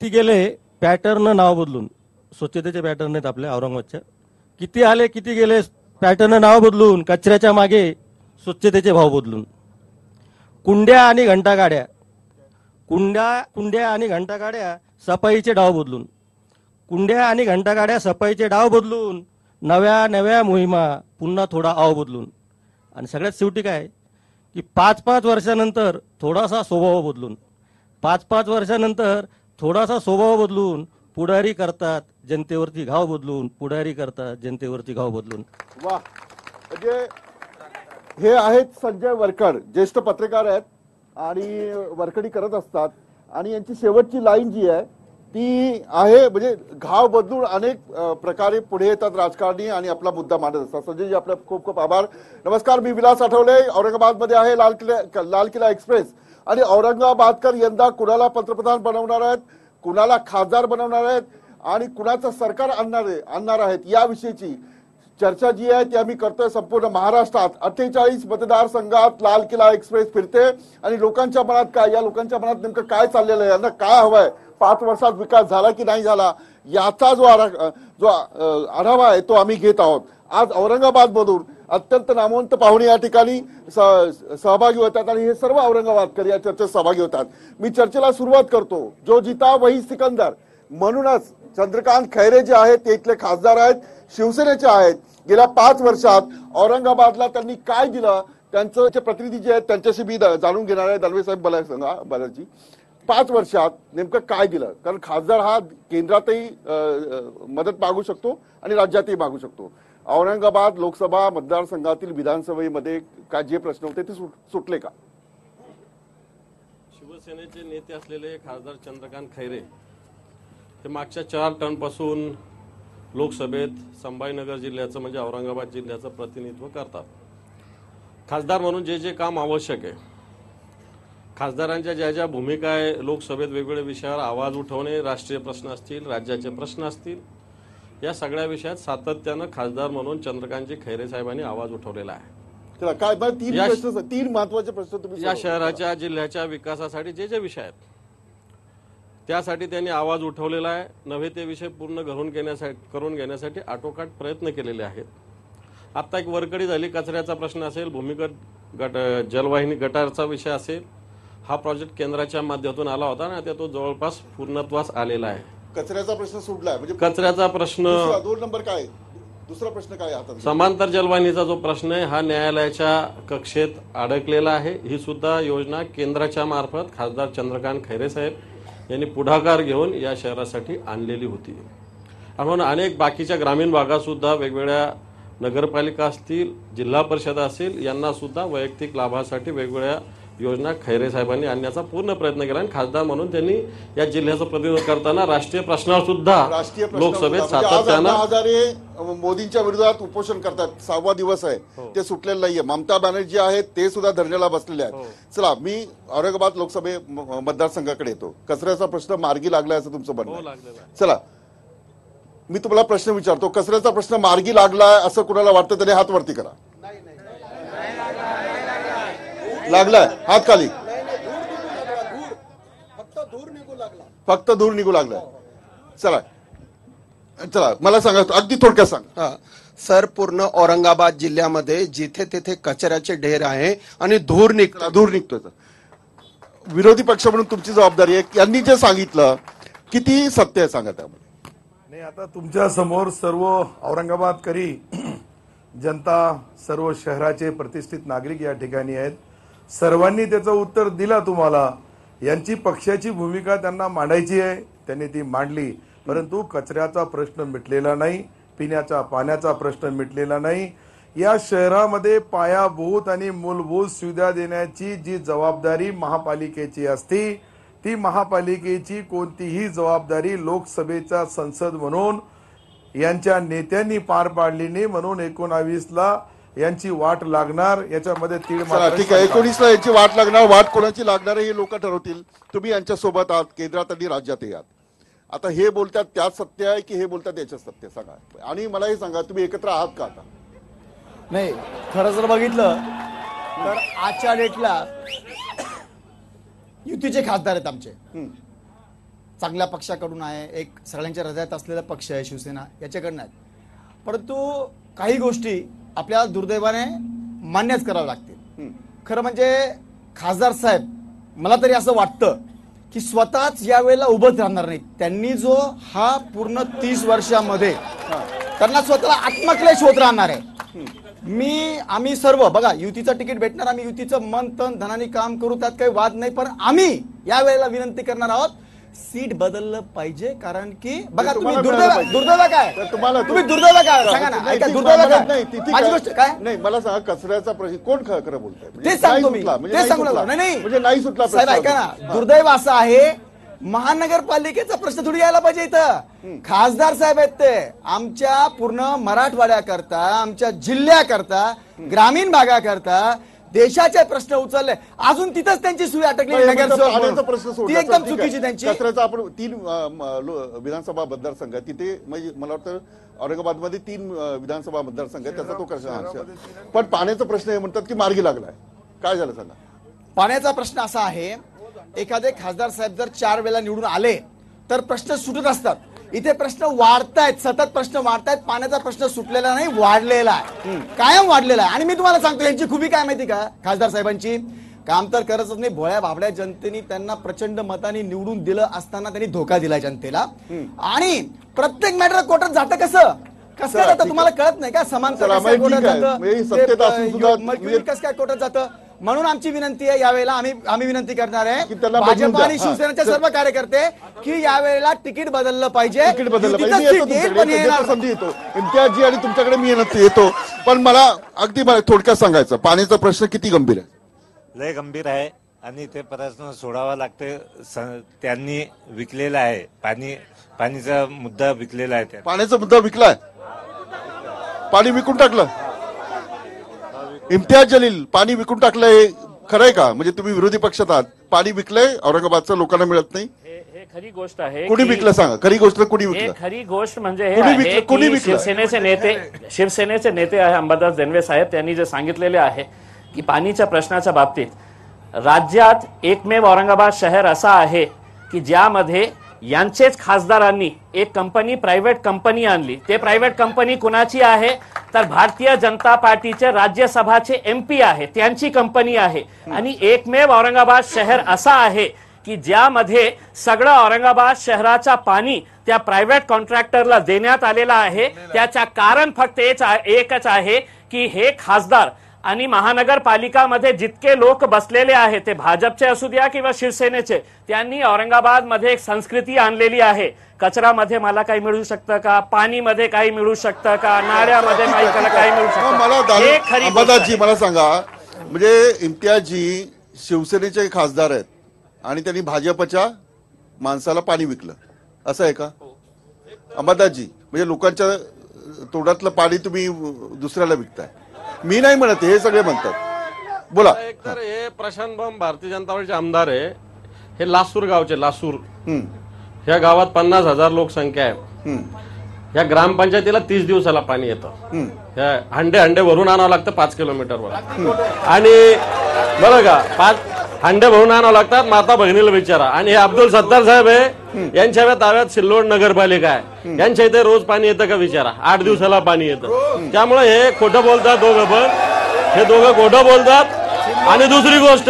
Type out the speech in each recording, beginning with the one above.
किती गेले पॅटर्न नाव बदलून, स्वच्छतेचे पॅटर्न आहेत आपल्या औरंगाबादच्या. किती आले किती गेले पॅटर्न नाव बदलून, कचऱ्याच्या मागे स्वच्छतेचे भाव बदलून. कुंड्या आणि घंटागाड्या, कुंड्या आणि घंटागाड्या सफाईचे डाव बदलून. कुंड्या आणि घंटागाड्या सफाईचे डाव बदलून. नव्या नव्या मोहिमा पुन्हा थोडा आव बदलून. आणि सगळ्यात शेवटी काय की 5-5 वर्षानंतर थोडासा स्वभाव बदलून. 5-5 वर्षानंतर थोडासा स्वभाव बदलून पुढारी करतात जनतेवरती घाव बदलून. पुढारी करतात जनतेवरती घाव बदलून. वा, म्हणजे हे आहेत संजय वरकड, ज्येष्ठ पत्रकार आहेत आणि वरकडी करत असतात. आणि यांची शेवटची लाईन जी आहे ती आहे म्हणजे घाव बदलून अनेक प्रकारे पुढे येतात राजकारणी आणि आपला मुद्दा मांडत असतात. संजयजी आपले खूप खूप आभार. नमस्कार, मी विलास आठवले, औरंगाबादमध्ये आहे लाल किल्ला एक्सप्रेस. आणि औरंगाबादकर यंदा कुणाला पंतप्रधान बनवणार आहेत, कुणाला खासदार बनवणार आहेत आणि कुणाचं सरकार आणणार आहेत याविषयीची चर्चा जी आहे ती आम्ही करतोय. संपूर्ण महाराष्ट्रात 48 मतदारसंघात लाल किल्ला एक्सप्रेस फिरते आणि लोकांच्या मनात काय, या लोकांच्या मनात नेमकं काय चाललेलं आहे, यांना काय हवंय, 5 वर्षात विकास झाला की नाही झाला याचा जो आढावा आहे तो आम्ही घेत आहोत. आज औरंगाबादमधून अत्यंत नामवंत पाहुणे या ठिकाणी सहभागी होतात आणि हे सर्व औरंगाबादकर या चर्चेत सहभागी होतात. मी चर्चेला सुरुवात करतो. जो जिता वही सिकंदर, म्हणूनच चंद्रकांत खैरे जे आहेत ते इथले खासदार आहेत, शिवसेनेचे आहेत. गेल्या 5 वर्षात औरंगाबादला त्यांनी काय दिलं, त्यांचे प्रतिनिधी जे आहेत त्यांच्याशी मी जाणून घेणार आहे. दलवे साहेब बालाजी, 5 वर्षात नेमकं काय दिलं, कारण खासदार हा केंद्रातही मदत मागू शकतो आणि राज्यातही मागू शकतो. औरंगाबाद लोकसभा मतदारसंघातील विधानसभेमध्ये काय जे प्रश्न होते ते सुटले का? शिवसेनेचे नेते असलेले खासदार चंद्रकांत खैरे हे मागच्या 4 टर्मपासून लोकसभेत संभाजीनगर जिल्ह्याचं म्हणजे औरंगाबाद जिल्ह्याचं प्रतिनिधित्व करतात. खासदार म्हणून जे जे काम आवश्यक आहे, खासदारांच्या ज्या ज्या भूमिका आहे, लोकसभेत वेगवेगळ्या विषयावर आवाज उठवणे, राष्ट्रीय प्रश्न असतील, राज्याचे प्रश्न असतील, या सगळ्या विषयात सातत्यानं खासदार म्हणून चंद्रकांतजी खैरे साहेबांनी आवाज उठवलेला आहे. काय 3 महत्वाचे प्रश्न तुम्ही या शहराच्या जिल्ह्याच्या विकासासाठी जे जे विषय आहेत त्यासाठी त्यांनी आवाज उठवलेला आहे. नव्हे ते विषय पूर्ण करून घेण्यासाठी आटोकाट प्रयत्न केलेले आहेत. आता एक वरकडी झाली, कचऱ्याचा प्रश्न असेल, भूमिगत जलवाहिनी गटारचा विषय असेल, हा प्रोजेक्ट केंद्राच्या माध्यमातून आला होता ना, तो जवळपास पूर्णत्वास आलेला आहे. कचऱ्याचा प्रश्न सुटलाय, म्हणजे कचऱ्याचा प्रश्न 2 नंबर काय, दुसरा प्रश्न काय हातात? समांतर जलवाहिनीचा जो प्रश्न आहे हा न्यायालयाच्या कक्षेत अडकलेला आहे. ही सुद्धा योजना केंद्राच्या मार्फत खासदार चंद्रकांत खैरे साहेब यांनी पुढाकार घेऊन या शहरासाठी आणलेली होती. म्हणून अनेक बाकीच्या ग्रामीण भागात सुद्धा वेगवेगळ्या नगरपालिका असतील, जिल्हा परिषद असेल, यांना सुद्धा वैयक्तिक लाभासाठी वेगवेगळ्या योजना खैरे साहेबांनी आणण्याचा पूर्ण प्रयत्न केला. आणि खासदार म्हणून त्यांनी या जिल्ह्याचं प्रतिनिधित्व करताना राष्ट्रीय प्रश्नावर सुद्धा लोकसभेत सातत्यानं मोदींच्या विरोधात उपोषण करतात. 6वा दिवस आहे, ते सुटलेलं नाहीये. ममता बॅनर्जी आहेत ते सुद्धा धरणीला बसलेले आहेत. चला, मी औरंगाबाद लोकसभे मतदारसंघाकडे येतो. कचऱ्याचा प्रश्न मार्गी लागलाय असं तुमचं म्हणणं आहे? चला, मी तुम्हाला प्रश्न विचारतो. कचऱ्याचा प्रश्न मार्गी लागलाय असं कुणाला वाटतं तरी हात वरती करा. लागलाय, हात खाली. फक्त धूर निघू लागलाय. चला मला सांगा, अगदी थोडक्यात सांगा. सर, पूर्ण औरंगाबाद जिल्ह्यामध्ये जिथे तिथे कचऱ्याचे ढेर आहे आणि धूर निघतोय. विरोधी पक्ष म्हणून तुमची जबाबदारी आहे. यांनी जे सांगितलं किती सत्य आहे सांगा त्यामध्ये? नाही, आता तुमच्या समोर सर्व औरंगाबादकरी जनता, सर्व शहराचे प्रतिष्ठित नागरिक या ठिकाणी आहेत. सर्वांनी त्याचं उत्तर दिला तुम्हाला. यांची पक्षाची भूमिका त्यांना मांडायची आहे, त्यांनी ती मांडली. परंतु कचऱ्याचा प्रश्न मिटलेला नाही, पिण्याच्या पाण्याचा प्रश्न मिटलेला नाही. या शहरामध्ये पायाभूत आणि मूलभूत सुविधा देण्याची जी जबाबदारी महापालिकेची असती, ती महापालिकेची कोणतीही जबाबदारी लोकसभेचा संसद म्हणून यांच्या नेत्यांनी पार पाडली नाही. म्हणून 19ला यांची वाट लागणार, याच्यामध्ये तीळ मात्र. ठीक आहे, 19ला यांची वाट लागणार. वाट कोणाची लागणार हे लोक ठरवतील. तुम्ही यांच्या सोबत आहात, केंद्रात आणि राज्यातही आहात. आता हे बोलतात त्यात सत्य आहे की हे बोलतात याच्यात सत्य सांगा. आणि मला हे सांगा, तुम्ही एकत्र आहात का आता? नाही, खरं जर बघितलं तर आजच्या डेटला युतीचे खासदार आहेत आमचे. चांगल्या पक्षाकडून आहे, एक सगळ्यांच्या हृदयात असलेला पक्ष आहे शिवसेना, याच्याकडनं आहेत. परंतु काही गोष्टी आपल्याला दुर्दैवाने मान्यच कराव्या लागतील. खरं म्हणजे खासदार साहेब, मला तरी असं वाटतं की स्वतःच यावेळेला उभंच राहणार नाही. त्यांनी जो हा पूर्ण 30 वर्षामध्ये त्यांना स्वतःला आत्मक्लेश होत राहणार आहे. आम्ही सर्व बघा, युतीचं तिकीट भेटणार, आम्ही युतीचं मन तन धनाने काम करू, त्यात काही वाद नाही. पण आम्ही यावेळेला विनंती करणार आहोत, सीट बदललं पाहिजे. कारण की बघा, तुम्ही दुर्दैव काय, तुम्ही दुर्दैव काय सांगा ना, ऐका, दुर्दैव काय माझी गोष्ट काय नाही, मला सांगा, कचऱ्याचा प्रश्न कोण खरं बोलतंय? तेच सांगतो मी, तेच सांगू लागलो. नाही म्हणजे नाही सुटला साहेब, ऐका ना, दुर्दैव असं आहे, महानगरपालिकेचा प्रश्न थोडी यायला पाहिजे इथं. खासदार साहेब आहेत ते आमच्या पूर्ण मराठवाड्याकरता, आमच्या जिल्ह्याकरता, ग्रामीण भागाकरता देशाचे प्रश्न उचलले. अजून तिथंच त्यांची सुई अटकली. प्रश्न ती एकदम चुकीची त्यांची. कचऱ्याचा आपण 3 विधानसभा मतदारसंघ आहे तिथे, म्हणजे मला वाटतं औरंगाबादमध्ये 3 विधानसभा मतदारसंघ आहे, त्याचा तो प्रश्न. पण पाण्याचा प्रश्न हे म्हणतात की मार्गी लागलाय. काय झालं सांगा? पाण्याचा प्रश्न असा आहे, एखादे खासदार साहेब जर 4 वेळा निवडून आले तर प्रश्न सुटत असतात. इथे प्रश्न वाढतायत, सतत प्रश्न वाढतायत. पाण्याचा प्रश्न सुटलेला नाही, वाढलेला आहे, कायम वाढलेला आहे. आणि मी तुम्हाला सांगतो, यांची खूबी काय माहिती का खासदार साहेबांची? काम तर करतच नाही. भोळ्या भाबड्या जनतेने त्यांना प्रचंड मताने निवडून दिलं असताना त्यांनी धोका दिला जनतेला. आणि प्रत्येक मॅटर कोर्टात जातं. कसं काय जातं तुम्हाला कळत नाही का? समांतर कोर्टात जातं, कसं काय कोर्टात जातं? म्हणून आमची विनंती आहे, यावेळेला आम्ही विनंती करणार आहे भाजप आणि शिवसेनेचे सर्व कार्यकर्ते की यावेळेला तिकीट बदललं पाहिजे. संधी येतो इम्तियाजी आणि तुमच्याकडे मी येतो. पण मला अगदी थोडक्यात सांगायचं, पाण्याचा प्रश्न किती गंभीर आहे? लय गंभीर आहे आणि ते प्रश्न सोडावा लागते. त्यांनी विकलेला आहे पाणीचा मुद्दा विकलेला आहे. पाण्याचा मुद्दा विकलाय, पाणी विकून टाकलं. इम्तियाज जलील, पाणी विकून टाकलंय, खरंय का? म्हणजे तुम्ही विरोधी पक्षात आहात, पाणी विकलंय औरंगाबादचं, लोकांना मिळत नाही. हे खरी गोष्ट आहे. कुणी विकलं सांगा, खरी गोष्ट कुणी विकलं? खरी गोष्ट म्हणजे हे आहे की शिवसेनेचे नेते आहे अंबादास दानवे साहेब, त्यांनी जे सांगितलेले आहे की पाणीच्या प्रश्नाच्या बाबतीत राज्यात एकमेव औरंगाबाद शहर असा आहे की ज्यामध्ये यांचेच खासदारांनी एक प्रायव्हेट कंपनी आणली. ते प्रायव्हेट कंपनी कुणाची आहे तर भारतीय जनता पार्टीचे राज्यसभाचे MP आहे, त्यांची कंपनी आहे. आणि एकमेव औरंगाबाद शहर असा आहे की ज्यामध्ये सगळं औरंगाबाद शहराचा पाणी त्या प्रायव्हेट कॉन्ट्रॅक्टरला देण्यात आलेला आहे. त्याचा कारण फक्त एकच आहे की हे खासदार आणि महानगरपालिकामध्ये जितके लोक बसलेले आहेत, ते भाजपचे असू द्या किंवा शिवसेनेचे, त्यांनी औरंगाबादमध्ये एक संस्कृती आणलेली आहे. कचरामध्ये मला काही मिळू शकतं का? पाणीमध्ये काही मिळू शकतं का? नाल्यामध्ये काही मिळू शकतं? मला सांगा, म्हणजे इम्तियाजी शिवसेनेचे खासदार आहेत आणि त्यांनी भाजपच्या माणसाला पाणी विकलं, असं आहे का अंबादासजी? म्हणजे लोकांच्या तोंडातलं पाणी तुम्ही दुसऱ्याला विकताय. मी नाही म्हणत, हे सगळे म्हणतात. बोला. एकतर हे प्रशांत बंब भारतीय जनता पार्टीचे आमदार आहे, हे लासूर गावचे. लासूर ह्या गावात 50,000 लोकसंख्या आहे. ह्या ग्रामपंचायतीला 30 दिवसाला पाणी येतं. ह्या हंडे भरून आणावं लागतं 5 किलोमीटरवर. आणि बरं का, 5 हंडे भरून आणावं लागतात, माता बहिणीला विचारा. आणि हे अब्दुल सत्तार साहेब आहे, यांच्या ताब्यात सिल्लोड नगरपालिका आहे, यांच्या इथे रोज पाणी येतं का विचारा? 8 दिवसाला पाणी येतं. त्यामुळे हे खोटं बोलतात दोघं, पण हे दोघं खोटं बोलतात. आणि दुसरी गोष्ट,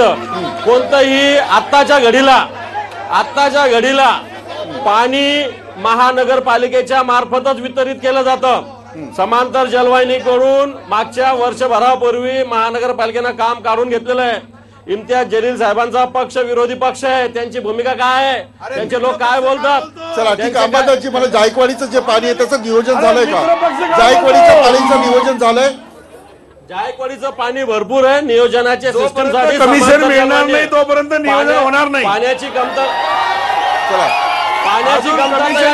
कोणतंही आत्ताच्या घडीला पाणी महानगरपालिकेच्या मार्फतच वितरित केलं जातं. समांतर जलवाहिनी करून मागच्या वर्षभरापूर्वी महानगरपालिकेनं काम काढून घेतलेलं आहे. इम्तियाज जलील साहेबांचा पक्ष विरोधी पक्ष आहे, त्यांची भूमिका काय आहे, त्यांचे लोक काय बोलतात? चला ठीक आहे. अंबादासजी, मला जायकवाडीचं जे पाणी आहे त्याचं नियोजन झालंय का? जायकवाडीच्या पाणीचं नियोजन झालंय? जायकवाडीचं पाणी भरपूर आहे. नियोजनाचे सिस्टमसाठी कमिशन मिळणार नाही तोपर्यंत नियोजन होणार नाही. पाण्याची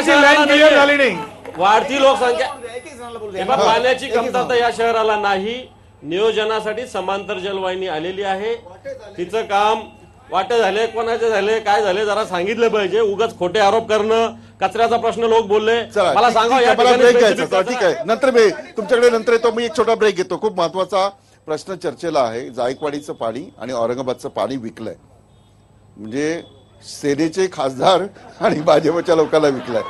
चला, क्लिअर झाली नाही. वाढती लोकसंख्या, पाण्याची कमतरता या शहराला नाही. नियोजनासाठी समांतर जलवाहिनी आलेली आहे, तिचं काम वाटे झाले, कोणाचे झाले, काय झाले जरा सांगितलं पाहिजे. उगाच खोटे आरोप करणं, कचऱ्याचा प्रश्न लोक बोलले. मला सांगा, ब्रेक घ्यायचा. ठीक आहे, नंतर मी तुमच्याकडे नंतर येतो. मी एक छोटा ब्रेक घेतो. खूप महत्वाचा प्रश्न चर्चेला आहे. जायकवाडीचं पाणी आणि औरंगाबादचं पाणी विकलंय, म्हणजे सेनेचे खासदार आणि भाजपच्या लोकांना विकलाय.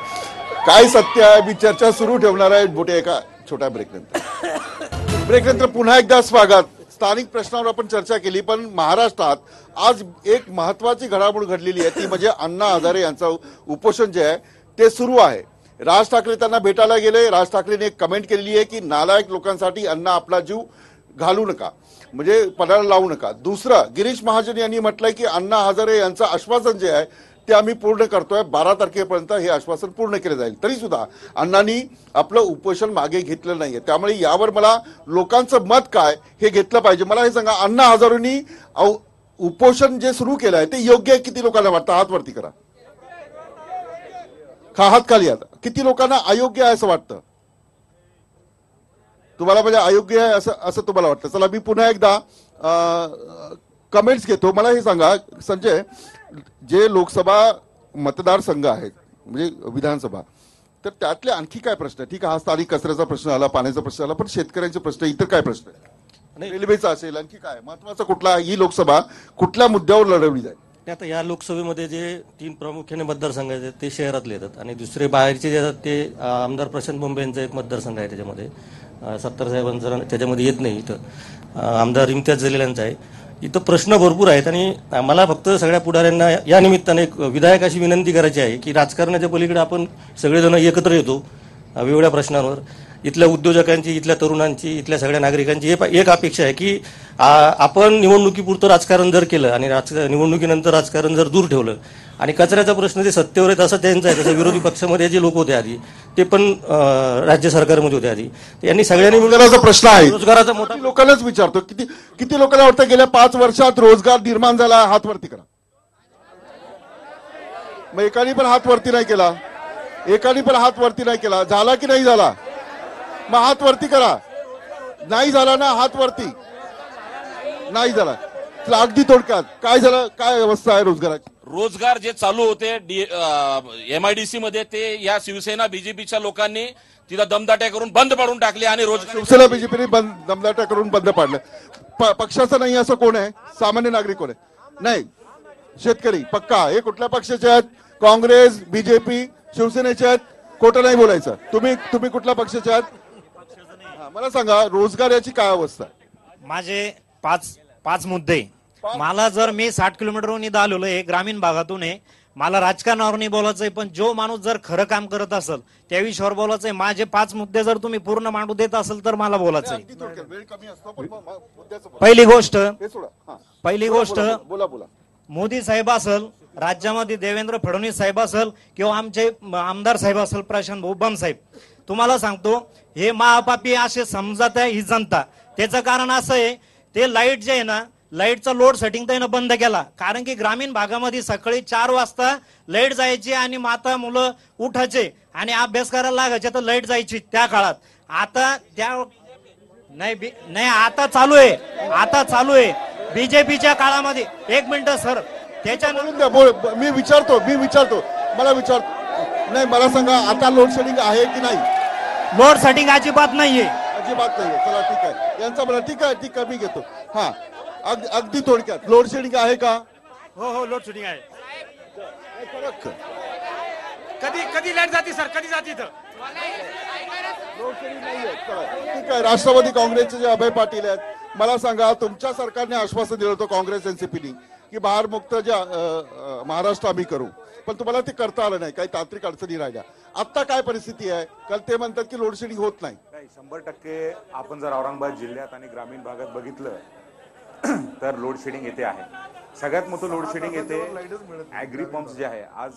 काय सत्य आहे मी चर्चा सुरू ठेवणार आहे बोटे एका छोट्या ब्रेकनंतर पुन्हा एकदा स्वागत. स्थानिक प्रश्नावर आपण चर्चा केली, पण महाराष्ट्रात आज एक महत्वाची घडामोड घडलेली आहे, ती म्हणजे अण्णा हजारे यांचं उपोषण जे आहे ते सुरू आहे. राज ठाकरे त्यांना भेटायला गेले. राज ठाकरेंनी एक कमेंट केलेली आहे की नालायक लोकांसाठी अण्णा आपला जीव घालू नका, म्हणजे पणाला लावू नका. दुसरं, गिरीश महाजन यांनी म्हटलंय की अण्णा हजारे यांचं आश्वासन जे आहे ते आम्ही पूर्ण करतोय, 12 तारखेपर्यंत हे आश्वासन पूर्ण केलं जाईल. तरी सुद्धा अण्णांनी आपलं उपोषण मागे घेतलं नाहीये. त्यामुळे यावर मला लोकांचं मत काय हे घेतलं पाहिजे. मला हे सांगा, अण्णा हजारेंनी उपोषण जे सुरू केलं आहे ते योग्य आहे किती लोकांना वाटतं? हात वरती करा, हात खाली आता. किती लोकांना अयोग्य आहे असं वाटतं तुम्हाला? म्हणजे अयोग्य आहे असं तुम्हाला वाटतं? चला मी पुन्हा एकदा कमेंट्स घेतो. मला हे सांगा संजय, जे लोकसभा मतदारसंघ आहेत म्हणजे विधानसभा, तर त्यातले आणखी काय प्रश्न? ठीक आहे, हा स्थानिक कचऱ्याचा प्रश्न आला, पाण्याचा प्रश्न आला, पण शेतकऱ्यांचे प्रश्न, इतर काय प्रश्न आहे? रेल्वेचा असेल, आणखी काय महत्वाचा कुठला? ही लोकसभा कुठल्या मुद्द्यावर लढवली जाईल? आता या लोकसभेमध्ये जे 3 प्रामुख्याने मतदारसंघ आहेत ते शहरातले येतात आणि दुसरे बाहेरचे जे आहेत ते आमदार प्रशांत बोंबे यांचा एक मतदारसंघ आहे, त्याच्यामध्ये सत्तार साहेबांचा त्याच्यामध्ये येत नाही. इथं आमदार इम्तियाज जलील यांचा आहे. इथं प्रश्न भरपूर आहेत आणि मला फक्त सगळ्या पुढाऱ्यांना या निमित्ताने एक विधायक अशी विनंती करायची आहे की राजकारणाच्या पलीकडे आपण सगळेजण एकत्र येतो वेगवेगळ्या प्रश्नांवर. इथल्या उद्योजकांची, इथल्या तरुणांची, इथल्या सगळ्या नागरिकांची एक अपेक्षा आहे की आपण निवडणुकीपुरतं राजकारण जर केलं आणि निवडणुकीनंतर राजकारण जर दूर ठेवलं आणि कचऱ्याचा प्रश्न जे सत्तेवर आहे तसं त्यांचा आहे, तसं विरोधी पक्षामध्ये जे लोक होते आधी ते पण राज्य सरकारमध्ये होते आधी, यांनी सगळ्यांनी रोजगाराचा प्रश्न आहे. रोजगाराचा मोठा लोकांनाच विचारतो, किती लोकांना वाटतं गेल्या 5 वर्षात रोजगार निर्माण झाला? हात वरती करा. मग एकाने पण हात वरती नाही केला, एकाने पण हात वरती नाही केला. झाला की नाही झाला? मग हात वरती करा. नाही झाला ना, हात वरती. नाही झाला. अगदी थोडक्यात काय झालं, काय अवस्था आहे रोजगाराची? रोजगार जे चालू होते MIDC मध्ये ते या शिवसेना बीजेपीच्या लोकांनी तिथं दमदाट्या करून बंद पाडून टाकले आणि शिवसेना बीजेपीने दमदाट्या करून बंद पाडलं. पक्षाचं नाही असं कोण आहे? सामान्य नागरिक कोण आहे? नाही, शेतकरी पक्का. हे कुठल्या पक्षाचे आहेत? काँग्रेस, बीजेपी, शिवसेनेचे आहेत? खोटं नाही बोलायचं. तुम्ही कुठल्या पक्षाचे आहेत? मला सांगा, रोजगार याची काय अवस्था आहे? माझे 5 मुद्दे. मला जर मी 60 किलोमीटरहून इथं आलेलो आहे, ग्रामीण भागातून आहे, मला राजकारणावर नाही बोलायचंय, पण जो माणूस जर खरं काम करत असेल त्या विषयावर बोलायचंय. माझे 5 मुद्दे जर तुम्ही पूर्ण मांडू देत असेल तर मला बोलायचंय. पहिली गोष्ट बोला. मोदी साहेब असेल, राज्यामध्ये देवेंद्र फडणवीस साहेब असेल किंवा आमचे आमदार साहेब असेल प्रशांत भाऊ बम साहेब, तुम्हाला सांगतो हे महापापी असे समजत आहे ही जनता. त्याचं कारण असं आहे, ते लाईट जे आहे ना, लाईटचा लोड सेटिंग त्यानं बंद केला. कारण की ग्रामीण भागामध्ये सकाळी 4 वाजता लाईट जायची आणि माता मुलं उठायचे आणि अभ्यास करायला लागायचे, तर लाईट जायची त्या काळात. आता त्या नाही आता चालू आहे बीजेपीच्या काळामध्ये. 1 मिनिट सर, त्याच्या मी विचारतो नाही, मला सांगा आता लोड शेडिंग आहे की नाही? लोड सेटिंग अजिबात नाहीये. चला ठीक आहे, यांचा मला ठीक आहे मी घेतो. हा, अगदी थोडक्यात लोड शेडिंग आहे का? हो, लोड शेडिंग आहे. कधी लाईट जाते सर, कधी जाते इथं? लोड शेडिंग नाहीये. ठीक आहे, राष्ट्रवादी काँग्रेसचे जे अभय पाटील आहेत, मला सांगा, तुमच्या सरकारने आश्वासन दिलं होतं काँग्रेस एनसीपीनी की भारमुक्त जे महाराष्ट्र आम्ही करू, पण तुम्हाला ते करता आलं नाही, काही तांत्रिक अडचणी राहिल्या. आता काय परिस्थिती आहे? काल ते म्हणतात की लोड शेडिंग होत नाही. 100% आपण जर औरंगाबाद जिल्ह्यात आणि ग्रामीण भागात बघितलं तर लोड शेडिंग येथे आहे. सगळ्यात मोठं लोड शेडिंग येथे ॲग्री पंप्स जे आहे. आज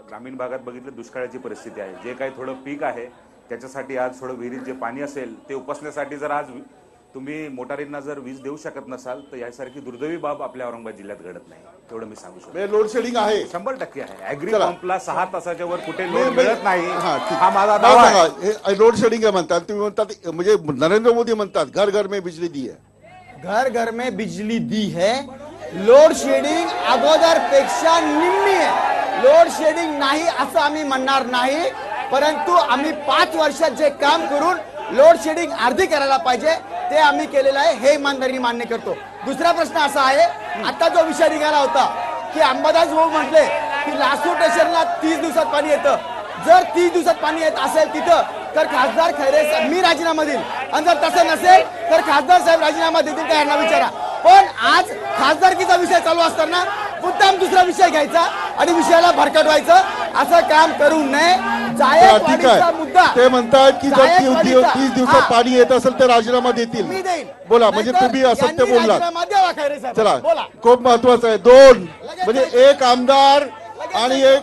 ग्रामीण भागात बघितलं दुष्काळाची परिस्थिती आहे. जे काही थोडं पीक आहे त्याच्यासाठी आज थोडं विहिरीत जे पाणी असेल ते उपसण्यासाठी जर आज तुम्ही मोटारींना जर वीज देऊ शकत नसाल तर यासारखी दुर्दैवी बाब आपल्या औरंगाबाद जिल्ह्यात घडत नाही. तेवढं मी सांगू शकतो. लोड शेडिंग आहे, 100% आहे. ॲग्री पंपला 6 तासाच्या वर कुठे लोड मिळत नाही, हा माझा दावा आहे. लोड शेडिंग आहे म्हणतात तुम्ही, म्हणतात म्हणजे नरेंद्र मोदी म्हणतात घर घर में बिजली दी है. घर घर में बिजली दी है. लोड शेडिंग अगोदर पेक्षा निम्मी आहे. लोड शेडिंग नाही असं आम्ही म्हणणार नाही, परंतु आम्ही 5 वर्षात जे काम करून लोड शेडिंग अर्धी करायला पाहिजे ते आम्ही केलेलं आहे, हे इमानदारीने मान्य करतो. दुसरा प्रश्न असा आहे, आता जो विषय निघाला होता की अंबादास भाऊ म्हटले की लासूर स्टेशनला 30 दिवसात पाणी येतं. जर 30 दिवसात पाणी येत असेल तिथं तर खासदार खैरे मी राजीनामा देईल, आणि जर तसं नसेल तर खासदार साहेब राजीनामा देतील का यांना विचारा. पण आज खासदारकीचा विषय चालू असताना मुद्दाम दुसरा विषय घ्यायचा आणि विषयाला भरकटवायचं असं काम करू नये. जायकवाडीचा मुद्दा ते म्हणतात की जर 30 दिवसात पाणी येत असेल तर राजीनामा देतील. मी देईल. बोला, म्हणजे तुम्ही असत्य बोललात. राजीनामा द्यावा खैरे साहेब. चला, बोला. खूप महत्वाचं आहे. 2 म्हणजे एक आमदार आणि एक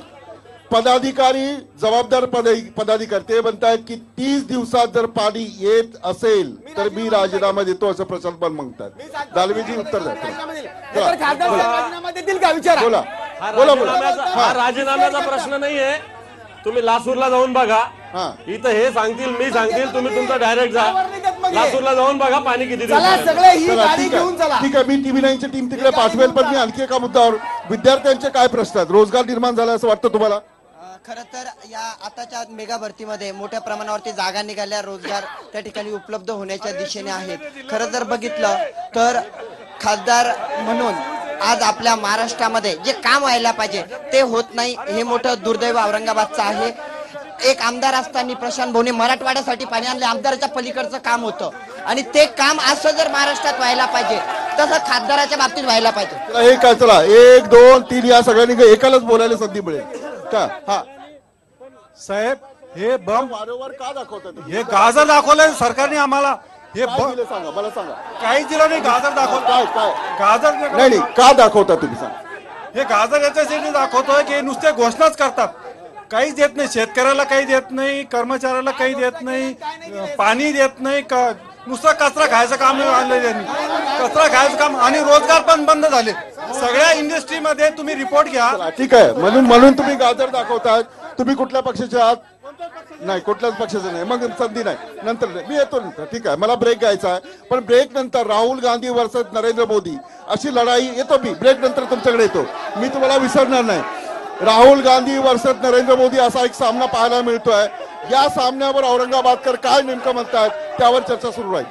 पदाधिकारी, जबाबदार पदाधिकारी ते म्हणतायत की 30 दिवसात जर पाणी येत असेल तर मी राजीनामा देतो असं प्रशांत पण म्हणतात. दालवेजी उत्तर द्या. तर खासदार साहेब राजीनामा देतील का विचारा. बोला बोला बोला. हा राजीनाम्याचा प्रश्न नाहीये. तुम्ही लासूरला जाऊन बघा, इथं हे सांगतील मी सांगतील, तुम्ही तुमचा डायरेक्ट जा लासूरला जाऊन बघा पाणी किती दिवसात. सगळे ही गाडी घेऊन चला. ठीक आहे, मी TV 9ची टीम तिकडे पाठवेल. पण मी आणखी एका मुद्द्यावर, विद्यार्थ्यांचे काय प्रश्न आहेत? रोजगार निर्माण झाला असं वाटतं तुम्हाला? खरं तर या आताच्या मेगा भरतीमध्ये मोठ्या प्रमाणावरती जागा निघाल्या, रोजगार त्या ठिकाणी उपलब्ध होण्याच्या दिशेने आहेत. खरं जर बघितलं तर खासदार म्हणून आज आपल्या महाराष्ट्रामध्ये जे काम व्हायला पाहिजे ते होत नाही. हे मोठं दुर्दैव औरंगाबादचं आहे. एक आमदार असताना प्रशांत भाऊने मराठवाड्यासाठी पाणी आणले, आमदाराच्या पलीकडचं काम होतं आणि ते काम असं जर महाराष्ट्रात व्हायला पाहिजे तसं खासदाराच्या बाबतीत व्हायला पाहिजे. हे काय, चला 1 2 3 या सगळ्यांनी एकालाच बोलायला संधी मिळेल का? हा साहेब, हे बम वारंवार का दाखवतात? हे गाजर दाखवलंय सरकारने आम्हाला. हे सांगा, मला सांगा. काहीच दिलं नाही. गाजर दाखवत काय गाजर नाही का दाखवता तुम्ही? सांगा. हे गाजर याच्यासाठी दाखवतोय की नुसते घोषणाच करतात, काहीच देत नाही. शेतकऱ्याला काही देत नाही, कर्मचाऱ्याला काही देत नाही, पाणी देत नाही, नुसतं कचरा खायचं काम आणलं त्यांनी. कचरा खायचं काम आणि रोजगार पण बंद झाले सगळ्या इंडस्ट्रीमध्ये. तुम्ही रिपोर्ट घ्या. ठीक आहे, म्हणून तुम्ही गाजर दाखवतात. तुम्ही कुठल्या पक्षाचे आहात? नाही, कुठल्याच पक्षाचं नाही. मग संधी नाही, नंतर मी येतो नंतर. ठीक आहे, मला ब्रेक घ्यायचा आहे. पण ब्रेक नंतर राहुल गांधी वर्सेस नरेंद्र मोदी अशी लढाई येतो. मी ब्रेक नंतर तुमच्याकडे येतो. मी तुम्हाला विसरणार नाही. राहुल गांधी वर्सेस नरेंद्र मोदी असा एक सामना पाहायला मिळतोय. या सामन्यावर औरंगाबादकर काय नेमकं म्हणतात त्यावर चर्चा सुरू राहील.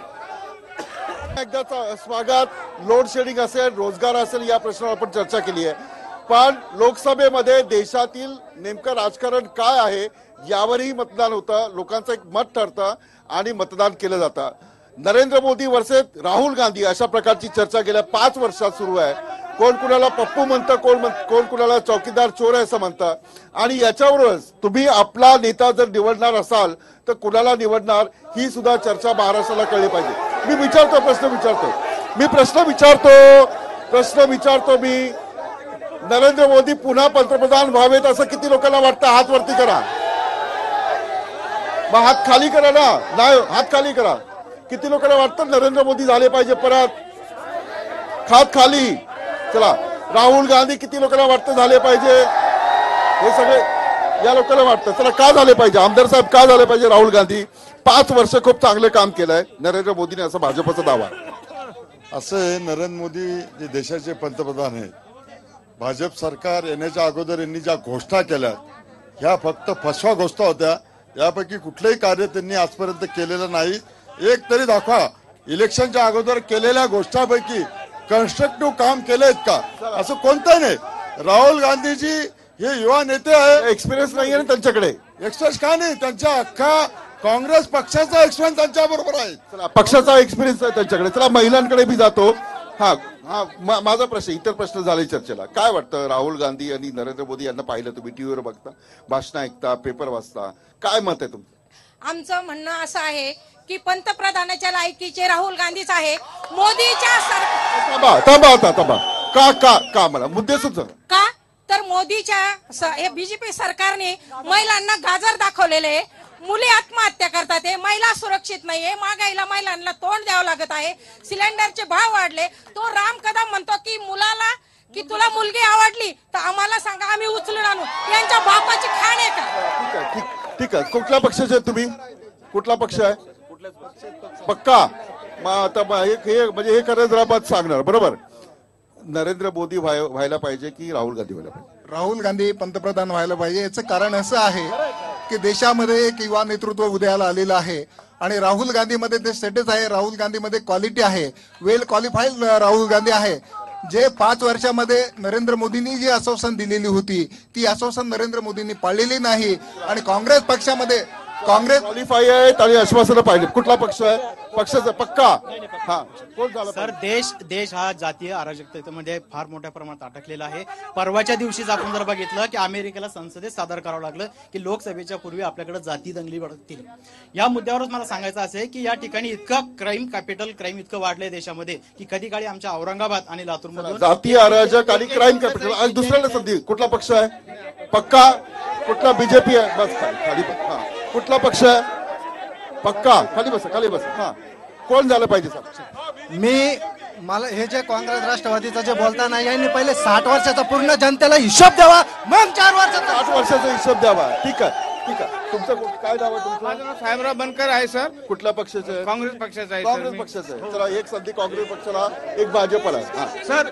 एकदा स्वागत. लोड शेडिंग असेल, रोजगार असेल, या प्रश्नावर आपण चर्चा केली आहे. पण लोकसभेमध्ये देशातील नेमकं राजकारण काय आहे यावरही मतदान होतं. लोकांचं एक मत ठरतं आणि मतदान केलं जातं. नरेंद्र मोदी वर्सेस राहुल गांधी अशा प्रकारची चर्चा गेल्या 5 वर्षात सुरू आहे. कोण कुणाला पप्पू म्हणतं, कोण कुणाला चौकीदार चोर आहे असं म्हणतं. आणि याच्यावरच तुम्ही आपला नेता जर निवडणार असाल तर कुणाला निवडणार ही सुद्धा चर्चा महाराष्ट्राला कळली पाहिजे. मी प्रश्न विचारतो. मी नरेंद्र मोदी पुन्हा पंतप्रधान व्हावेत असं किती लोकांना वाटतं? हात वरती करा. मग हात खाली करा ना. नाही, हात खाली करा. किती लोकांना वाटतं नरेंद्र मोदी झाले पाहिजे परत? हात खाली. चला, राहुल गांधी किती लोकांना वाटतं झाले पाहिजे? हे सगळे या लोकांना वाटतं. चला, का झाले पाहिजे? आमदार साहेब, का झाले पाहिजे राहुल गांधी? 5 वर्ष खूप चांगलं काम केलंय नरेंद्र मोदीने असं भाजपचा दावा. असं नरेंद्र मोदी जे देशाचे पंतप्रधान आहेत, भाजप सरकार येण्याच्या अगोदर यांनी ज्या घोषणा केल्या ह्या फक्त फसवा घोषणा होत्या. यापैकी कुठलंही कार्य त्यांनी आजपर्यंत केलेलं नाही. एक तरी दाखवा इलेक्शनच्या अगोदर केलेल्या घोषणापैकी कन्स्ट्रक्टिव्ह काम केलंयत का? असं कोणतं नाही. राहुल गांधीजी हे युवा नेते आहे, एक्सपिरियन्स नाही आहे ना त्यांच्याकडे. एक्सपिरियन्स का नाही? त्यांच्या अख्खा काँग्रेस पक्षाचा एक्सपिरियन्स त्यांच्या बरोबर आहे. चला, पक्षाचा एक्सपिरियन्स आहे त्यांच्याकडे. चला, महिलांकडे मी जातो. माझा प्रश्न, इतर प्रश्न झाले चर्चेला. काय वाटतं राहुल गांधी आणि नरेंद्र मोदी यांना पाहिलं तुम्ही टीव्हीवर बघता, भाषण ऐकता, पेपर वाचता, काय मत आहे तुमचं? आमचं म्हणणं असं आहे की पंतप्रधानाच्या लायकीचे राहुल गांधीच आहे. मोदीच्या का मला मुद्दे सुद्धा का तर मोदीच्या हे बीजेपी सरकारने महिलांना गाजर दाखवलेले. मुली आत्महत्या करतात, हे महिला सुरक्षित नाहीये. महागाईला महिलांना तोंड द्यावं लागत आहे. सिलेंडरचे भाव वाढले. तो राम कदम म्हणतो की मुलाला की तुला मुलगी आवडली तर आम्हाला सांगा, आम्ही उचलून आणू. यांच्या बापाची खाण आहे का? ठीक आहे. कुठल्या पक्षाचे तुम्ही? कुठला पक्ष आहे? पक्का. मग आता हे म्हणजे हे करायचं जरा बात सांगणार. बरोबर, नरेंद्र मोदी व्हायला पाहिजे की राहुल गांधी व्हायला पाहिजे? राहुल गांधी पंतप्रधान व्हायला पाहिजे. याचं कारण असं आहे की देशामध्ये एक युवा नेतृत्व उदयाला आलेलं आहे आणि राहुल गांधीमध्ये ते स्टेटस आहे. राहुल गांधीमध्ये क्वालिटी आहे, वेल क्वालिफाईड राहुल गांधी आहे. जे 5 वर्षामध्ये नरेंद्र मोदींनी जी आश्वासन दिलेली होती ती आश्वासन नरेंद्र मोदींनी पाळलेली नाही आणि काँग्रेस पक्षामध्ये क्वालिफाय आहेत आणि आश्वासनं पाहिजे. कुठला पक्ष आहे? पक्षाचा पक्का हा कोण झाला सर? देश हा जातीय अराजकतेमध्ये फार मोठ्या प्रमाणात अटकलेला आहे. परवाच्या दिवशीच आपण जर बघितलं की अमेरिकेला संसदेत सादर करावं लागलं की लोकसभेच्या पूर्वी आपल्याकडे जाती दंगली वाढतील. या मुद्द्यावरच मला सांगायचं असे की या ठिकाणी इतकं कॅपिटल क्राईम इतकं वाढलंय देशामध्ये की कधी काळी आमच्या औरंगाबाद आणि लातूर मधून जातीय अराजक आणि क्राईम कॅपिटल. आणि दुसऱ्याला संधी कुठला पक्ष आहे? पक्का कुठला? बीजेपी आहे. बस खाली हा कुठला पक्ष आहे? पक्का खाली बस खाली बस. हा कोण झालं पाहिजे सर? मला हे जे काँग्रेस राष्ट्रवादीचं जे बोलताना यांनी पहिले 60 वर्षाचा पूर्ण जनतेला हिशोब द्यावा, मग 4 वर्षाचा 8 वर्षाचा हिशोब द्यावा. ठीक आहे ठीक आहे. तुमचं काय नाव आहे तुमचं? माझं नाव साहेबराव बनकर आहे सर. कुठल्या पक्षाचं आहे? काँग्रेस पक्षाचा आहे. काँग्रेस पक्षाचं आहे. चला एक संधी काँग्रेस पक्षाला एक भाजपला आहे. सर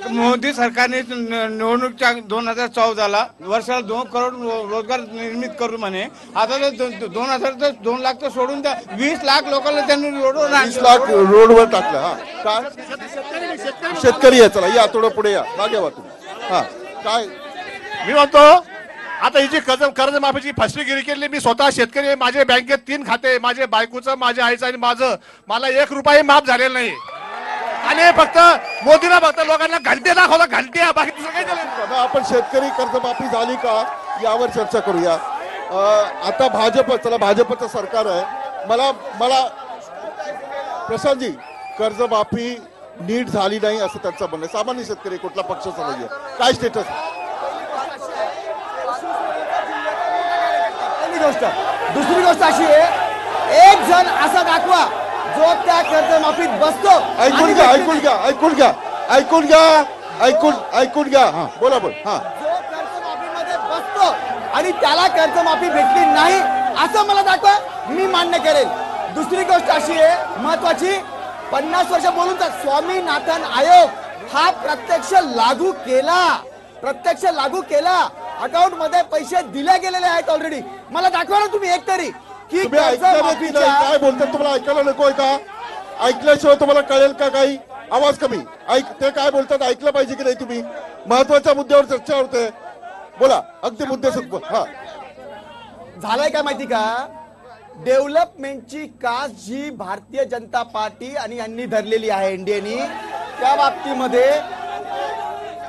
मोदी सरकारने निवडणूकच्या 2014ला वर्षाला 2 करोड रोजगार निर्मित करू म्हणे. आता 2 लाख तर सोडून द्या, 20 लाख लोकांना त्यांनी 20 लाख रोडवर टाकलं. हा काय शेतकरी आहे? चला या थोडं पुढे या, मागे वा तुम्ही. हा काय मी म्हणतो आता ही जी कर्जमाफीची फसवेगिरी केली, मी स्वतः शेतकरी आहे. माझे बँकेत 3 खाते, माझे बायकोचं, माझ्या आईचं आणि माझं. मला 1 रुपयाही माफ झालेला नाही. आणि फक्त मोदीला फक्त लोकांना घंटे दाखवला, घंटे, बाकी दुसरं काही झालं. आपण शेतकरी कर्जमाफी झाली का यावर चर्चा करूया. आता भाजपचं सरकार आहे. मला प्रशांतजी, कर्जमाफी नीट झाली नाही असं त्यांचं म्हणणं. सामान्य शेतकरी कुठला पक्षाचा नाहीये, काय स्टेटस? दुसरी गोष्ट अशी आहे, एक जण असा दाखवा जो त्या कर्जमाफीत बसतो. ऐकून घ्या. हा बोला बोल. हा जो कर्जमाफीमध्ये बसतो आणि त्याला कर्जमाफी भेटली नाही असं मला दाखवा, मी मान्य करेल. दुसरी गोष्ट अशी आहे महत्वाची, 50 वर्ष बोलून तर स्वामीनाथन आयोग हा प्रत्यक्ष लागू केला. अकाउंट मध्ये पैसे दिले गेलेले आहेत ऑलरेडी. मला दाखवा ना तुम्ही एक तरी की काय बोलतात. तुम्हाला ऐकायला नकोय का? ऐकल्याशिवाय तुम्हाला कळेल का? काही आवाज कमी ते काय बोलतात ऐकलं पाहिजे की नाही तुम्ही? महत्वाच्या मुद्द्यावर चर्चा होते. बोला अगदी मुद्दे. हा झालंय काय माहिती का? डेव्हलपमेंटची कास जी भारतीय जनता पार्टी आणि यांनी धरलेली आहे एनडीएनी, त्या बाबतीमध्ये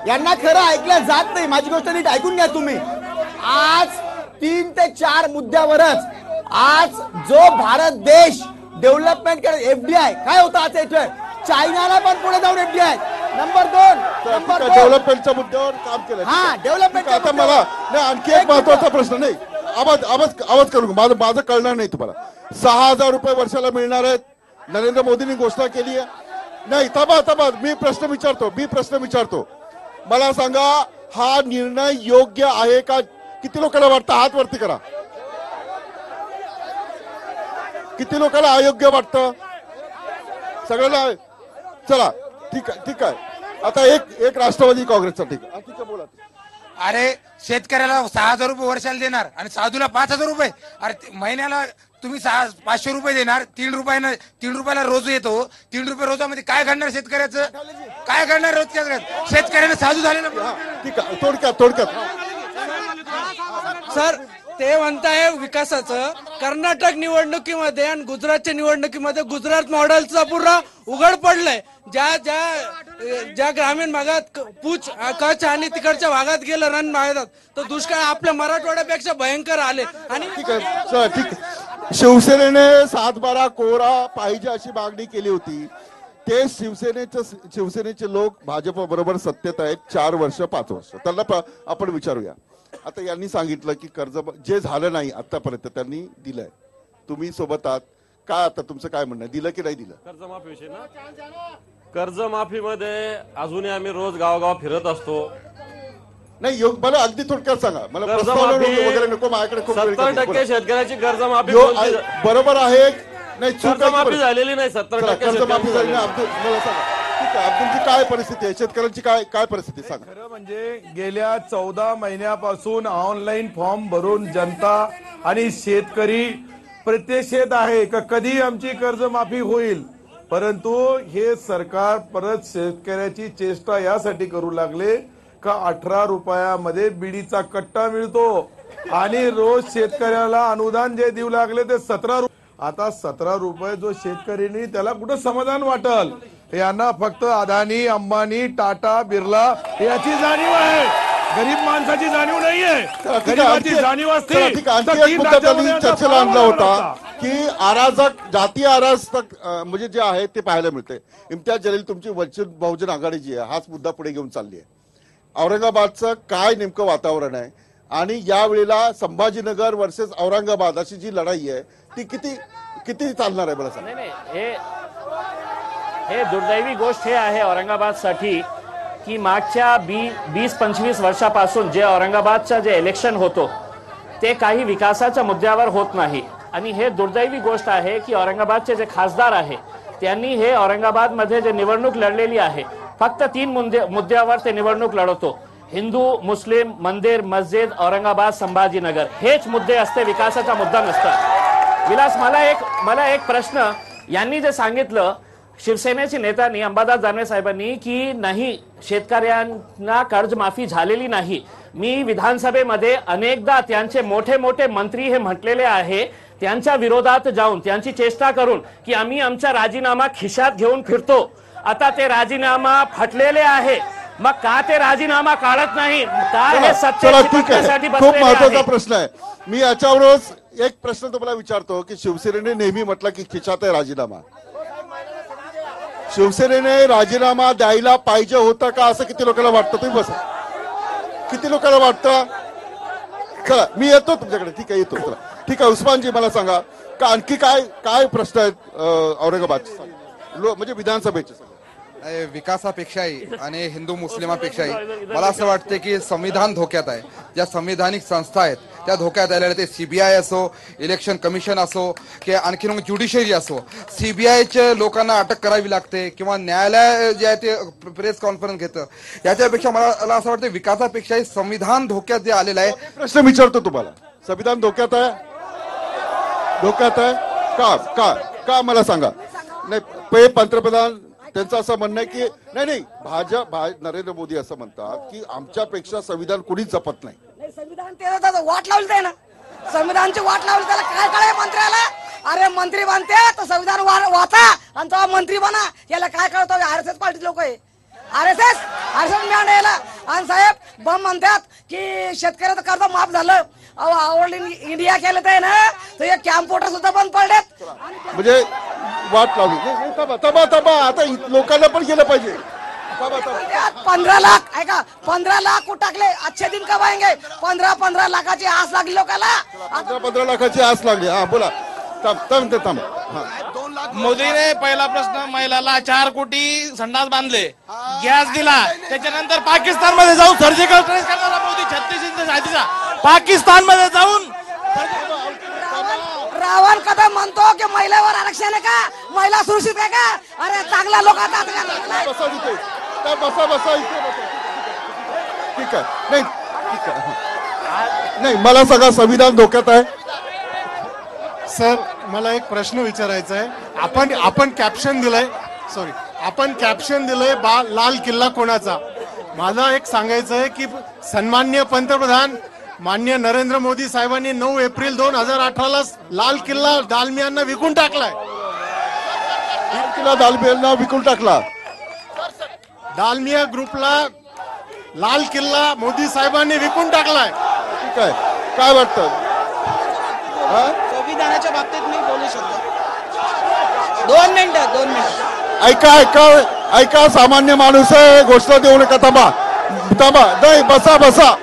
यांना खरं ऐकलं जात नाही. माझी गोष्ट नीट ऐकून घ्या तुम्ही. आज 3 ते 4 मुद्द्यावरच आज जो भारत देश डेव्हलपमेंट करे, एफडीआय काय होतं आज चायनाला पण पुढे जाऊन एफडीआय नंबर 2 डेव्हलपमेंटच्या मुद्द्यावर काम केलं. हा डेव्हलपमेंट. आता मला आणखी एक महत्वाचा प्रश्न नाही. आवाज करू माझं कळणार नाही तुम्हाला. 6,000 रुपये वर्षाला मिळणार आहेत. नरेंद्र मोदींनी घोषणा केली आहे. नाही थांबा मी प्रश्न विचारतो. मला सांगा हा निर्णय योग्य आहे का? किती लोकांना वाटतं? हात वरती करा. किती लोकांना अयोग्य वाटतं? सगळ्यांना. चला ठीक आहे. आता एक राष्ट्रवादी काँग्रेसचा. ठीक आहे बोला. अरे शेतकऱ्याला 6,000 रुपये वर्षाला देणार आणि साधूला 5,000 रुपये. अरे महिन्याला तुम्ही 500 रुपये देणार. 3 रुपयाला रोज येतो. 3 रुपये रोजामध्ये काय घडणार शेतकऱ्याचं? काय घडणार रोजच्या शेतकऱ्याने साधू झाले ना. ठीक आहे थोडक्यात. सर ते म्हणताय विकासाचं. कर्नाटक निवडणुकीमध्ये आणि गुजरातच्या निवडणुकीमध्ये गुजरात मॉडेलचा पूर्ण उघड पडलंय. ज्या ग्रामीण भागात कच्छ आणि तिकडच्या भागात गेलं रण भागात, तर दुष्काळ आपल्या मराठवाड्यापेक्षा भयंकर आले. आणि ठीक आहे. शिवसेनेने 7-12 कोरा पाहिजे अशी मागणी केली होती. ते शिवसेनेचे लोक भाजप बरोबर सत्तेत आहेत 4 वर्ष 5 वर्ष. त्यांना आपण विचारूया. आता यांनी सांगितलं की कर्ज जे झालं नाही आतापर्यंत त्यांनी दिलंय. तुम्ही सोबत आहात काय? आता तुमचं काय म्हणणं, दिलं की नाही दिलं? कर्जमाफी विषयी ना, कर्जमाफीमध्ये अजूनही आम्ही रोज गावगाव फिरत असतो. नाही मला अगदी थोडक्यात सांगा. मला वगैरे नको माझ्याकडे. 70% शेतकऱ्याची कर्जमाफी बरोबर आहे. नाही कर्जमाफी झालेली नाही. 70% कर्जमाफी झाली नाही. अब्दुलची काय परिस्थिती आहे? शेतकऱ्यांची काय परिस्थिती सांगा. खरं म्हणजे गेल्या 14 महिन्यापासून ऑनलाईन फॉर्म भरून जनता आणि शेतकरी प्रत्यक्षेत आहे का कधी आमची कर्जमाफी होईल. परंतु हे सरकार परत शेतकऱ्याची चेष्टा यासाठी करू लागले का 18 रुपयामध्ये बिडीचा कट्टा मिळतो आणि रोज शेतकऱ्याला अनुदान जे देऊ लागले ते 17 आता 17 रुपये जो शेतकरी त्याला कुठं समाधान वाटल? यांना फक्त अदानी, अंबानी, टाटा, बिर्ला याची जाणीव आहे, गरीब माणसाची जाणीव नाहीये. गरीबाची जाणीव असते. चर्चेला आणला होता की अराजक जातीय अराजक म्हणजे जे आहे ते पाहायला मिळते. इम्तियाज जलील तुमची वंचित बहुजन आघाडी जी आहे हाच मुद्दा पुढे घेऊन चालली आहे. औरंगाबादचं काय नेमकं वातावरण आहे आणि यावेळेला संभाजीनगर वर्सेस औरंगाबाद अशी जी लढाई आहे ती किती चालणार आहे मला सांगा. हे दुर्दैवी गोष्ट हे आहे औरंगाबादसाठी की मागच्या 20-25 वर्षापासून जे औरंगाबादचं जे इलेक्शन होतो ते काही विकासाच्या मुद्द्यावर होत नाही. आणि हे दुर्दैवी गोष्ट आहे की औरंगाबादचे जे खासदार आहे त्यांनी हे औरंगाबादमध्ये जे निवडणूक लढलेली आहे फक्त 3 मुद्द्यावर ते निवडणूक लढवतो. हिंदू, मुस्लिम, मंदिर, मस्जिद, औरंगाबाद, संभाजीनगर हेच मुद्दे असते, विकासाचा मुद्दा नसतात. विलास, मला एक प्रश्न, यांनी जे सांगितलं शिवसेनेच्या नेत्यांनी अंबादास दानवे साहेबांनी की नाही शेतकऱ्यांना कर्जमाफी झालेली नाही. मी विधानसभेमध्ये अनेकदा त्यांचे मोठे मोठे मंत्री हे म्हटलेले आहे, त्यांच्या विरोधात जाऊन त्यांची चेष्टा करून की आम्ही आमचा राजीनामा खिशात घेऊन फिरतो. आता ते राजीनामा फाटलेले आहे, मग का ते राजीनामा काढत नाही? काय हे सत्तेसाठी खूप महत्वाचा प्रश्न आहे. मी याच्यावरच एक प्रश्न तुम्हाला विचारतो की शिवसेनेने नेहमी म्हटलं की खिशात आहे राजीनामा. शिवसेनेने राजीनामा द्यायला पाहिजे होता का असं किती लोकांना वाटतं? तुम्ही बसा. किती लोकांना वाटतं? चला मी येतो तुमच्याकडे. ठीक आहे, येतो. चला ठीक आहे. उस्मानजी मला सांगा का आणखी काय प्रश्न आहेत औरंगाबादचे म्हणजे विधानसभेचे? विकासापेक्षाही आणि हिंदू मुस्लिमापेक्षाही मला असं वाटतं की संविधान धोक्यात आहे. ज्या संविधानिक संस्था आहेत त्या धोक्यात आलेल्या. ते सीबीआय असो, इलेक्शन कमिशन असो की आणखी मग ज्युडिशरी असो, सीबीआयच्या लोकांना अटक करावी लागते किंवा न्यायालय जे आहे ते प्रेस कॉन्फरन्स घेतं. याच्यापेक्षा मला असं वाटतं विकासापेक्षाही संविधान धोक्यात जे आलेलं आहे. प्रश्न विचारतो तुम्हाला, संविधान धोक्यात आहे? धोक्यात आहे का मला सांगा. नाही, पंतप्रधान त्यांचं असं म्हणणं आहे की नाही भाजप नरेंद्र मोदी असं म्हणतात की आमच्यापेक्षा संविधान कुणीच जपत नाही. संविधान ते वाट लावली ना, संविधानची वाट लावली. त्याला काय कळे मंत्र्याला? अरे मंत्री बनते तर संविधान वाचा आणि तो मंत्री बना. याला काय कळतो? RSS पार्टी लोक आहे. RSS मॅन याला. आणि साहेब बम म्हणतात की शेतकऱ्याचं कर्ज माफ झालं. ऑल इंडिया केलं ते ना, तर हे कॅम्प्युटर सुद्धा बंद पडलेत. म्हणजे वाट लावली. तबा आता लोकांना पण गेलं पाहिजे. 15 लाख ऐका, 15 लाख टाकले. अच्छे दिन कब आएंगे? 15 लाखाची आस लागली लोकांना. 15 लाखाची आस लागली. हा बोला. थांब. मोदीने पहिला प्रश्न महिलाला 4 कोटी संडास बांधले, गॅस दिला. त्याच्यानंतर पाकिस्तान मध्ये जाऊन सर्जिकल स्ट्राईक करणारा मोदी 36 इंच जातीचा पाकिस्तान मध्ये जाऊन रावण कदम म्हणतो की महिलावर आरक्षण आहे का? महिला सुरक्षित आहे का? अरे चांगला लोकांना बसा. ठीक आहे. नाही मला सगळं संविधान धोक्यात आहे. सर मला एक प्रश्न विचारायचा आहे. आपण कॅप्शन दिलंय, आपण कॅप्शन दिलंय लाल किल्ला कोणाचा. मला एक सांगायचं आहे की सन्माननीय पंतप्रधान माननीय नरेंद्र मोदी साहेबांनी 9 एप्रिल 2018ला लाल किल्ला दालमियांना विकून टाकलाय. दालमियांना विकून टाकला. दालमिया ग्रुपला लाल किल्ला मोदी साहेबांनी विकून टाकलाय. ठीक आहे. काय वाटतं? संविधानाच्या बाबतीत मी बोलू शकतो. 2 मिनिटं. ऐका सामान्य माणूस आहे, घोषणा देऊ नका. थांबा. नाही बसा.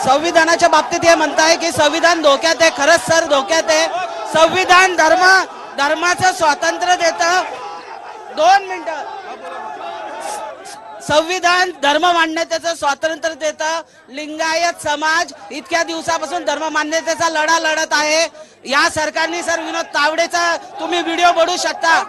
संविधानाच्या बाबतीत हे म्हणताय की संविधान धोक्यात आहे. खरंच सर धोक्यात आहे. संविधान धर्माचं स्वातंत्र्य देतं. 2 मिनिटं. संविधान धर्म मान्यतेचं स्वातंत्र्य देतं. लिंगायत समाज इतक्या दिवसापासून धर्म मान्यतेचा लढा लढत आहे. या सरकारने सर विनोद तावडेचा तुम्ही व्हिडिओ बघू शकता.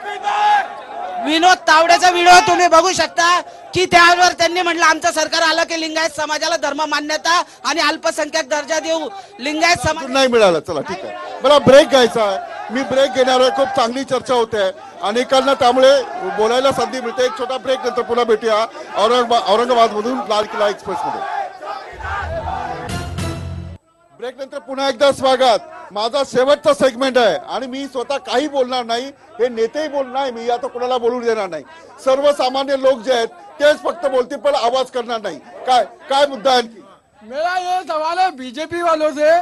विनोद तावडेचा व्हिडिओ तुम्ही बघू शकता की त्यावर त्यांनी म्हटलं आमचं सरकार आलं की लिंगायत समाजाला धर्म मान्यता आणि अल्पसंख्याक दर्जा देऊ. लिंगायत समाज नाही मिळालं. चला ठीक आहे. मला ब्रेक घ्यायचा आहे. मी ब्रेक घेणार आहे. खूप चांगली चर्चा होते अनेकांना, त्यामुळे बोलायला संधी मिळते. एक छोटा ब्रेक नंतर पुन्हा भेटूया औरंगाबाद मधून लाल किल्ला एक्सप्रेस मध्ये. ब्रेक नंतर पुन्हा एकदा स्वागत. माझा शेवटचा सेगमेंट आहे आणि मी स्वतः काही बोलणार नाही, हे नेतेही बोलणार नाही, मी आता कोणाला बोलू देणार नाही. सर्वसामान्य लोक जे आहेत तेच फक्त बोलतील पण आवाज करणार नाही. काय मुद्दा आहे आणखी? मेरा ये सवाल है बीजेपी वालों से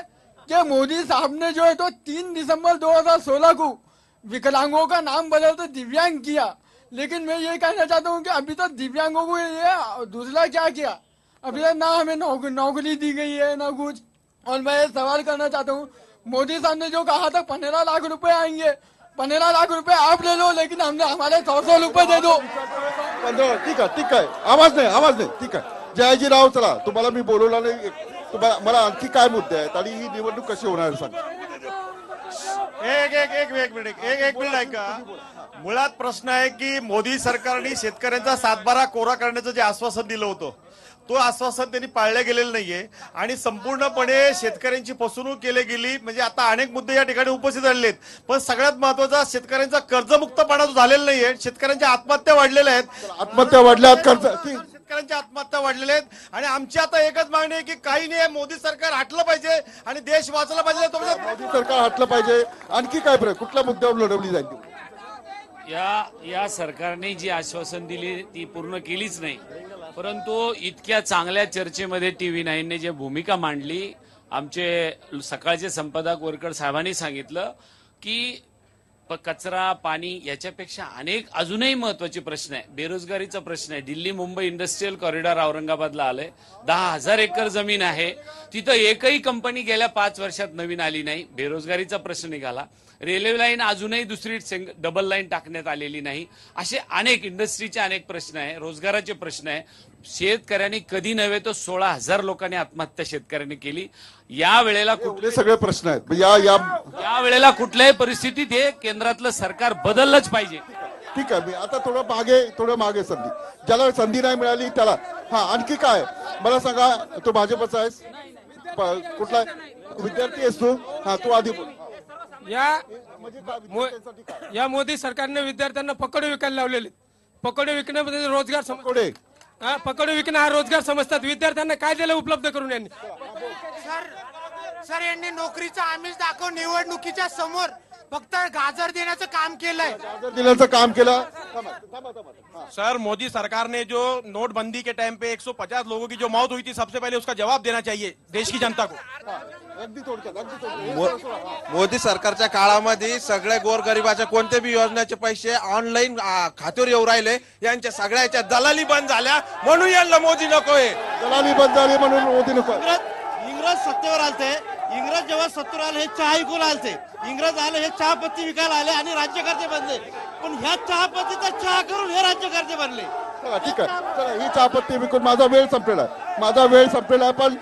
कि मोदी साहब ने जो है तो 3 दिसंबर 2016 को विकलांगों का नाम बदलकर दिव्यांग किया, लेकिन मैं ये कहना चाहता हूँ कि अभी तक दिव्यांगों को ये दूसरा क्या किया, अभी तक ना हमें नौकरी दी गई है ना कुछ. और मैं ये सवाल करना चाहता हूँ, मोदी साहब ने जो कहा था 15 लाख रुपए आएंगे, 15 लाख रुपए आप ले लो, लेकिन हमने हमारे 100 रुपए दे दो. 15. ठीक आहे. आवाज नाही. ठीक आहे. जयाजीराव, चला तुम्हाला मी बोलवला नाही, तुम्हाला मला आणखी काय मुद्दे आहेत आणि ही निवडणूक कशी होणार सांग. एक मिनिट ऐका. मुळात प्रश्न आहे की मोदी सरकारने शेतकऱ्यांचा 7/12 कोरा करण्याचं जे आश्वासन दिलं होतं तो आश्वासन त्यांनी पाळलं गेलेलं नाहीये आणि संपूर्णपणे शेतकऱ्यांची फसवणूक केली गेली. म्हणजे आता अनेक मुद्दे या ठिकाणी उपस्थित झालेले आहेत, पण सगळ्यात महत्वाचा शेतकऱ्यांचा कर्जमुक्तपणा जो झालेला नाहीये. शेतकऱ्यांच्या आत्महत्या वाढलेल्या आहेत, शेतकऱ्यांच्या आत्महत्या वाढलेल्या आहेत आणि आमची आता एकच मागणी आहे की काही नाही, मोदी सरकार हटलं पाहिजे आणि देश वाचला पाहिजे. मोदी सरकार हटलं पाहिजे. आणखी काय कुठल्या मुद्द्यावर लढवली जाईल? या सरकारने जी आश्वासन दिली ती पूर्ण केलीच नाही, परंतु इतक्या चांगल्या चर्चेमध्ये TV9 ने जी भूमिका मांडली, आमचे सकाळचे संपादक वरकर साहेबांनी सांगितलं की कचरा पाणी याच्यापेक्षा अनेक अजूनही महत्वाचे प्रश्न आहे. बेरोजगारीचा प्रश्न आहे. दिल्ली मुंबई इंडस्ट्रियल कॉरिडॉर औरंगाबादला आलंय, 10,000 एकर जमीन आहे, तिथं एकही कंपनी गेल्या 5 वर्षात नवीन आली नाही. बेरोजगारीचा प्रश्न निघाला. रेल्वे लाईन अजूनही दुसरी डबल लाईन टाकण्यात आलेली नाही. असे अनेक इंडस्ट्रीचे अनेक प्रश्न आहे, रोजगाराचे प्रश्न आहे. शेतकऱ्यांनी कधी नव्हे तो 16,000 लोकांनी आत्महत्या शेतकऱ्यांनी केली. या वेळेला कुठले सगळे प्रश्न आहेत? या वेळेला कुठल्याही परिस्थितीत हे केंद्रातलं सरकार बदललंच पाहिजे. ठीक आहे. मी आता थोडं मागे संधी, ज्याला संधी नाही मिळाली त्याला. आणखी काय मला सांगा. तू भाजपचा आहेस? कुठला विद्यार्थी आहेस तू? तू आधी बोल. या मोदी सरकारने विद्यार्थ्यांना पकोडे विकायला लावलेले. पकोडे विकण्यामध्ये रोजगार पकोडे विकणं हा रोजगार समजतात. विद्यार्थ्यांना काय दिलं उपलब्ध करून यांनी? सर यांनी नोकरीचं आमिष दाखवून निवडणुकीच्या समोर फक्त गाजर देण्याचं काम केलंय. सर मोदी सरकार ने जो नोटबंदी के टाइम पे 150 लोगों की जो मौत हुई थी, सबसे पहले उसका जवाब देना चाहिए देश की जनता को. मोदी सरकारच्या काळामध्ये सगळ्या गोरगरिबाच्या कोणत्या बी योजनेचे पैसे ऑनलाईन खात्यावर येऊ राहिले. यांच्या सगळ्याच्या दलाली बंद झाल्या म्हणून यांना मोदी नकोय. दलाली बंद झाली म्हणून मोदी नको. इंग्रज सत्तेवर आलते. इंग्रज जेव्हा सत्तेवर आले हे चहा विकून आलते. इंग्रज आले हे चहा पत्ती विकायला आले आणि राज्यकर्ते बनले. पण ह्या चहा पत्तीचा चहा करून हे राज्यकर्ते बनले. ठीक आहे. चला ही चहापत्ती विकून माझा वेळ संपलेला आहे.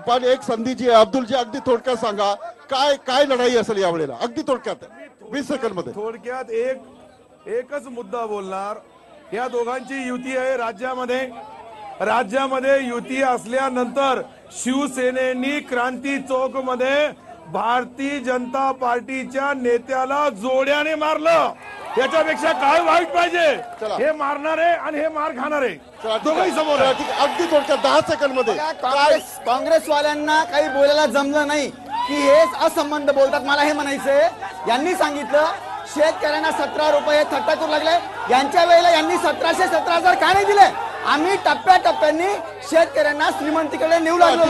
पण एक संधी जी आहे अब्दुलजी, अगदी थोडक्यात सांगा काय लढाई असेल यावेळेला? अगदी थोडक्यात 20 सेकंड मध्ये. थोडक्यात एकच मुद्दा बोलणार. या दोघांची युती आहे राज्यामध्ये युती असल्यानंतर शिवसेनेनी क्रांती चौक मध्ये भारतीय जनता पार्टीच्या नेत्याला जोड्याने मारलं. याच्यापेक्षा काय वाईट पाहिजे? हे मारणारे आणि हे मार खाणारे दोघंही समोर. अगदी थोडक्यात 10 सेकंड मध्ये. काँग्रेसवाल्यांना काही बोलायला जमलं नाही की हे असंबंध बोलतात. मला हे म्हणायचंय, यांनी सांगितलं शेतकऱ्यांना 17 रुपये थट्टा करू लागले. यांच्या वेळेला यांनी 17,000 का नाही दिले? आम्ही टप्प्याटप्प्यांनी शेतकऱ्यांना श्रीमंतीकडे नेऊ लागलो.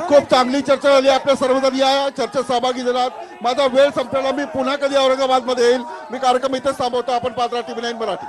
खूप चांगली चर्चा झाली. आपल्या सर्वजण या चर्चेत सहभागी झालात. माझा वेळ संपलेला. मी पुन्हा कधी औरंगाबाद मध्ये येईल. मी कार्यक्रम इथेच थांबवतो. आपण पाहता TV9 मराठी.